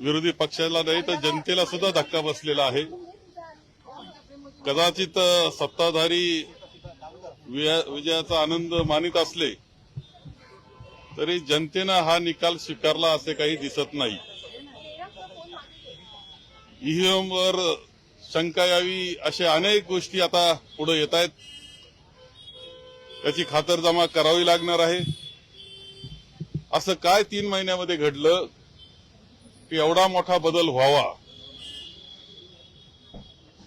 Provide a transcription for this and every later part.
विरोधी पक्षाला नाही तर जनतेला सुद्धा धक्का बसलेला आहे। कदाचित सत्ताधारी विजयाचा आनंद मानित असले तरी जनतेनं हा निकाल स्वीकारला असे काही दिसत नाही। ईव्हीएमवर शंका यावी अशा अनेक गोष्टी आता पुढे येत आहेत, त्याची खातरजमा करावी लागणार आहे। असं काय 3 महिन्यामध्ये घडलं की एवढा मोठा बदल व्हावा?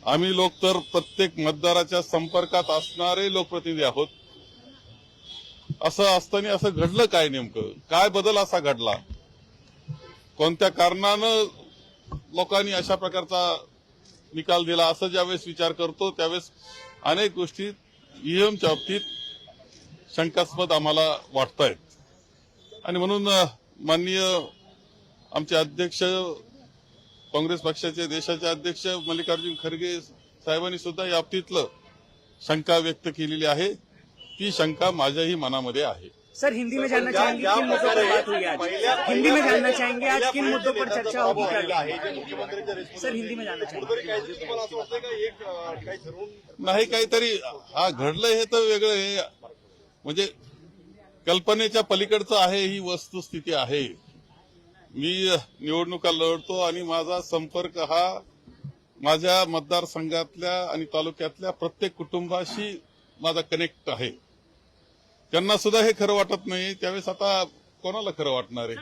आम्ही लोक तर प्रत्येक मतदाराच्या संपर्कात असणारे लोकप्रतिनिधी आहोत। असं असताना असं घडलं काय? नेमकं काय बदल असा घडला? कोणत्या कारणानं लोकांनी अशा प्रकारचा निकाल दिला? असं ज्यावेळेस विचार करतो त्यावेळेस अनेक गोष्टी ईव्हीएमच्या बाबतीत शंकास्पद आम्हाला वाटतायत। आणि म्हणून माननीय आमचे अध्यक्ष, काँग्रेस पक्षाचे देशाचे अध्यक्ष मल्लिकार्जुन खरगे साहेबांनी सुद्धा या बाबतीतलं शंका व्यक्त केलेली आहे। ती शंका माझ्याही मनामध्ये आहे। सर, हिंदी में जानना चाहेंगे किन मुद्दों पर बात हुई आज? हिंदी में जानना चाहेंगे आज किन मुद्दों पर चर्चा होगी? सर, हिंदी में जानना चाहेंगे। नाही, काहीतरी हा घडलं हे तर वेगळं आहे, म्हणजे कल्पनेच्या पलीकडचं आहे, ही वस्तुस्थिती आहे। मी निवडणुका लढतो आणि माझा संपर्क हा माझ्या मतदारसंघातल्या आणि तालुक्यातल्या प्रत्येक कुटुंबाशी माझा कनेक्ट आहे। त्यांना सुद्धा हे खरं वाटत नाही, त्यावेळेस आता कोणाला खरं वाटणार आहे?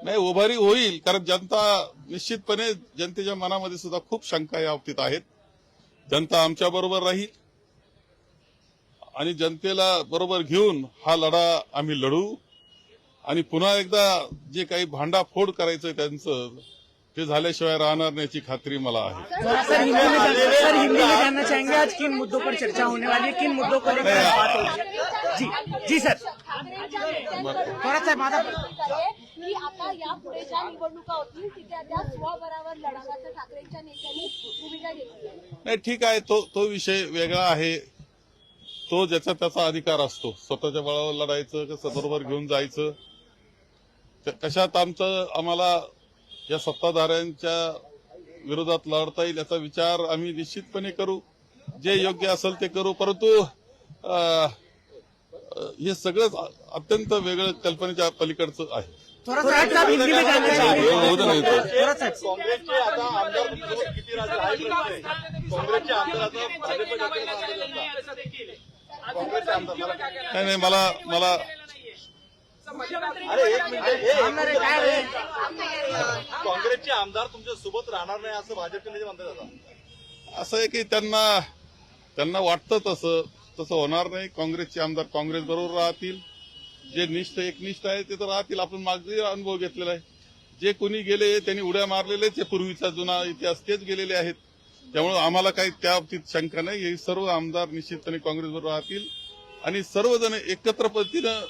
नाही, उभारी होईल, कारण जनता निश्चितपणे जनतेच्या मनामध्ये सुद्धा खूप शंका या बाबतीत आहेत। जनता आमच्या बरोबर राहील आणि जनतेला बरोबर घेऊन हा लढा आम्ही लढू आणि पुन्हा एकदा जे काही भांडाफोड करायचं त्यांचं ते झाल्याशिवाय राहणार नाही याची खात्री मला आहे। सर, हिंदी में जानना चाहेंगे आज किन मुद्दों पर चर्चा होने वाली है, किन मुद्दों को लेकर बात होगी? जी सर, थोड़ा सा माझा की आता यापुढे ज्या निवडणुका होतील तिथे त्या स्वबळावर लढाव्याचं ठाकरेंच्या नेत्यांनी भूमिका घेतली आहे। नाही, ठीक आहे, तो विषय वेगळा आहे। तो ज्याचा त्याचा अधिकार असतो, स्वतःच्या बळावर लढायचं कसं बरोबर घेऊन जायचं, कशात आम्हाला या सत्ताधाऱ्यांच्या विरोधात लढता येईल याचा विचार आम्ही निश्चितपणे करू, जे योग्य असेल ते करू। परंतु हे सगळंच अत्यंत वेगळं कल्पनेच्या पलीकडचं आहे। थोड़ा सा हिंदी में जानना चाहेंगे। थोड़ा सा काँग्रेसचे आता आमदार तुमच्यासोबत किती राहतील हा प्रश्न आहे। काँग्रेसचे आमदार आता काँग्रेसचे आमदार नाही, मला अरे एक मिनिट, काँग्रेसचे आमदार तुमच्या सोबत राहणार नाही असं भाजपचे नेते म्हणतात। आता असं आहे की त्यांना वाटतं तसं होणार नाही। काँग्रेसचे आमदार काँग्रेस बरोबर राहतील, जे एकनिष्ठ आहे ते तर राहतील। आपण मागचे अनुभव घेतलेला आहे, जे कोणी गेले त्यांनी उड्या मारलेले ते पूर्वीचा जुना इतिहास तेच गेलेले आहेत। त्यामुळे आम्हाला काही त्या बाबतीत शंका नाही। हे सर्व आमदार निश्चितपणे काँग्रेस बरोबर राहतील आणि सर्वजण एकत्र पद्धतीनं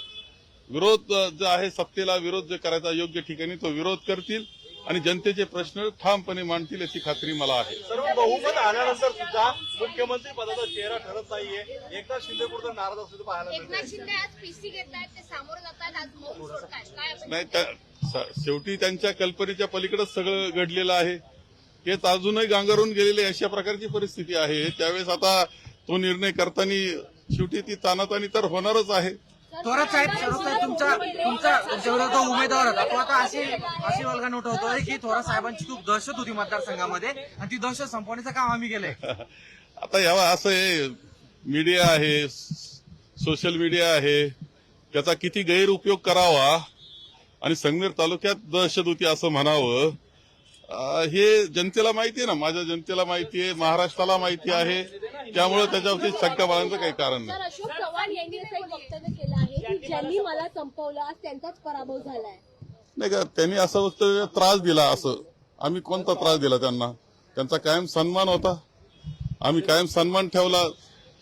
विरोध जो आहे सत्तेला विरोध जे करायचा योग्य ठिकाणी तो विरोध करतील आणि जनतेचे प्रश्न ठामपणे मांडतील याची खात्री मला आहे। सर्व बहुमत आल्यानंतर सुद्धा मुख्यमंत्री पदाचा चेहरा ठरत नाहीये। एकनाथ शिंदे कुठं नाराज असतो पाहायला मिळतं। एकनाथ शिंदे आज पीसी घेतायत, ते सामोरं जातात, आज मौन सोडतायत, काय आपण नाही, शेवटी त्यांच्या कल्पनेच्या पलीकडेच सगळं घडलेलं आहे। हेच अजूनही गांगरून गेलेले अशा प्रकारची परिस्थिती आहे। त्यावेळेस आता तो निर्णय करताना शेवटी ती तानातानी तर होणारच आहे। थोरात साहेब, तुमचा जो उमेदवार होता तो आता अशी वल्गन उठवतोय की थोरात साहेबांची खूप दहशत होती मतदारसंघामध्ये आणि ती दहशत संपवण्याचं काम आम्ही केलंय। आता यावा असं आहे, मीडिया आहे, सोशल मीडिया आहे, त्याचा किती गैरउपयोग करावा आणि संगमेर तालुक्यात दहशत होती असं म्हणावं, हे जनतेला माहिती आहे ना, माझ्या जनतेला माहिती आहे, महाराष्ट्राला माहिती आहे। त्यामुळे त्याच्यावरती शंका बाळगण्याचं काही कारण नाही। अशोक चव्हाण यांनी असं एक वक्तव्य केलं आहे की ज्यांनी मला संपवलं आज त्यांचाच पराभव झालाय। नाही का, त्यांनी असं वक्तव्य त्रास दिला, असं आम्ही कोणता त्रास दिला त्यांना? त्यांचा कायम सन्मान होता, आम्ही कायम सन्मान ठेवला,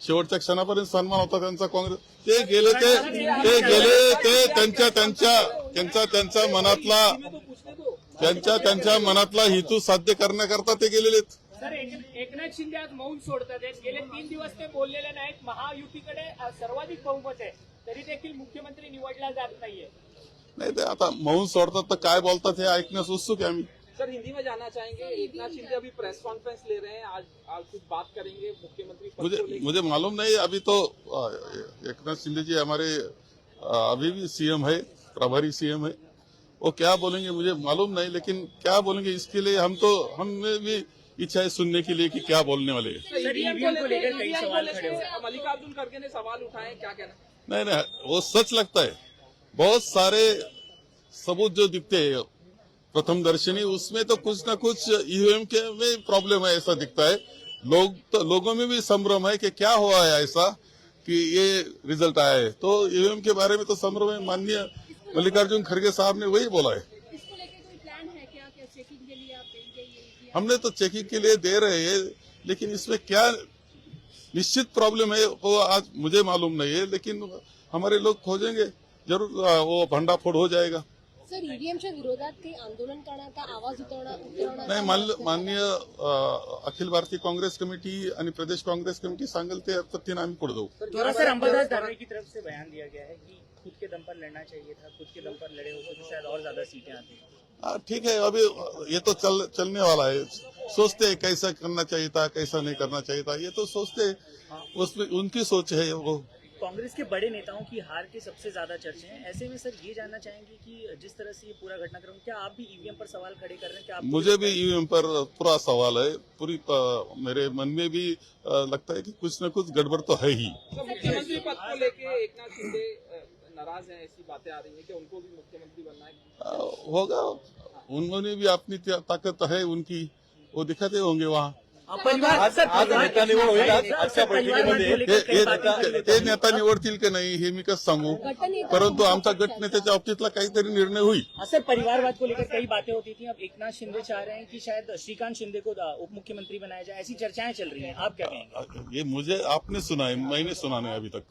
शेवटच्या क्षणापर्यंत सन्मान होता त्यांचा। काँग्रेस ते गेले त्यांच्या मनातला हेतू साध्य करण्याकरता ते गेलेले। सर, एकनाथ शिंदे आज मौन सोडतात, गेले 3 दिवस ते बोललेले नाहीत। महायुतीकडे सर्वाधिक बहुमत आहे, तरी देखील मुख्यमंत्री निवडला जात नाहीये. नाही ते आता मौन सोडतात तर काय बोलतात हे ऐकण्यास उत्सुक आहे आम्ही. सर हिंदी में जानना चाहेंगे, एकनाथ शिंदे अभी प्रेस कॉन्फ्रेंस ले रहे हैं, आज कुछ बात करेंगे मुख्यमंत्री पद को लेकर? मुझे मालूम नहीं अभी तो एकनाथ शिंदे जी हमारे अभी भी सीएम है, प्रभारी सीएम है, वो क्या बोलेंगे मुझे मालूम नहीं, लेकिन क्या बोलेंगे इसके लिए हमें भी इच्छा है सुनने के लिए कि क्या बोलने वाले हैं। सर, ईवीएम को लेकर कई सवाल खड़े हुए हैं। मल्लिकार्जुन खड़गे ने सवाल उठाए, क्या कहना? नहीं वो सच लगता है। बहुत सारे सबूत जो दिखते हैं प्रथम दर्शनी उसमें तो कुछ न कुछ ईवीएम के में प्रॉब्लम है ऐसा दिखता है। लोगों में भी संभ्रम है कि क्या हुआ है ऐसा कि ये रिजल्ट आया है। तो ईवीएम के बारे में तो संभ्रम है। माननीय मल्लिकार्जुन खड़गे साहब ने वही बोला है। इसको लेकर कोई प्लान है क्या चेकिंग के लिए आप देंगे ये? हमने तो चेकिंग के लिए दे रहे हैं, लेकिन इसमें क्या निश्चित प्रॉब्लम है वो आज मुझे मालूम नहीं है, लेकिन हमारे लोग खोजेंगे जरूर, वो भंडाफोड हो जाएगा। सर ईव्हीएमच्या विरोधात काही आंदोलन करण्याचा आवाज उठवण्याचा नाही माननीय अखिल भारतीय कांग्रेस कमेटी आणि प्रदेश कांग्रेस कमेटी सांगेल ते पद्धतीने आम्ही पुढे जाऊ। सर, अंबादास दानवे की तरफ से बयान दिया गया है कि खुद के दम पर लड़ना चाहिए था, खुद के दम पर लड़े होते तो शायद और ज्यादा सीटें आती। ठीक है, अभी ये तो चलने वाला है। सोचते हैं कैसा करना चाहिए था, कैसा नहीं करना चाहिए था, ये तो सोचते हैं, उसमें उनकी सोच है। वो कांग्रेस के बड़े नेताओं की हार के सबसे ज्यादा चर्चे हैं। ऐसे में सर ये जानना चाहेंगे कि जिस तरह से ये पूरा घटनाक्रम, क्या आप भी ईवीएम पर सवाल खड़े कर रहे हैं? क्या मुझे भी ईवीएम पर पूरा सवाल है, पूरी मेरे मन में भी लगता है कि कुछ न कुछ गड़बड़ तो है ही। मुख्यमंत्री पद को लेके एकनाथ शिंदे नाराज हैं, ऐसी बातें आ रही है कि उनको भी मुख्यमंत्री बनना है। होगा, उन्होंने भी अपनी ताकत है उनकी, वो दिखाते होंगे वहाँ। आज नेता निवड होईल आजच्या बैठकीमध्ये ते नेता निवडतील की नाही हे मी कसं सांगू, परंतु आमचा गट नेत्याच्या बाबतीतला काहीतरी निर्णय होईल। सर, परिवारवाद को लेकर कई बातें होती थी, अब एकनाथ शिंदे चाह रहे हैं कि शायद श्रीकांत शिंदे को उप मुख्यमंत्री बनाया जाए, ऐसी चर्चाएं चल रही हैं, आप क्या कहेंगे? ये मुझे आपने सुना है, मैंने सुना नहीं अभी तक।